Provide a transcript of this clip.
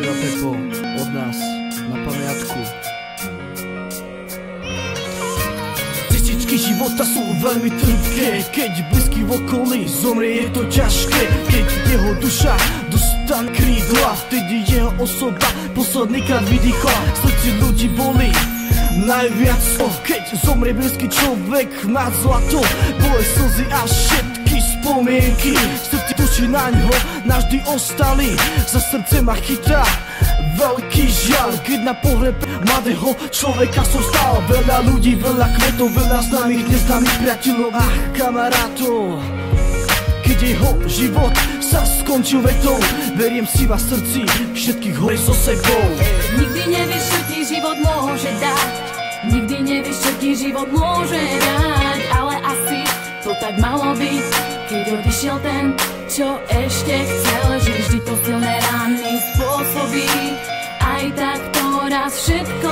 Iba Pepo od nás na pamiatku. Cestičky života sú veľmi trpké, keď blízky v okolí zomrie, je to ťažké. Keď jeho duša dostane krídla, vtedy jeho osoba poslednýkrát vydýchla. Srdci ľudí bolí najviac to, keď zomrie blízky človek na zlato. Bole slzy a všetky spomienky srdci tuší na ňo navždy ostali. Za srdce ma chytá veľký žiaľ, keď na pohreb mladého človeka som stál. Veľa ľudí, veľa kvetov, veľa známych, neznámych priateľov a kamarátov. Keď jeho život sa skončil vetou, veriem si vás srdci, všetkých horí so sebou. Nikdy nevieš, čo ti život môže dať, nikdy nevieš, čo ti život môže dať, ale asi to tak malo byť, keď odišiel ten, čo ešte chcel žiť. Vždy to silné rány spôsobí, aj tak to raz všetko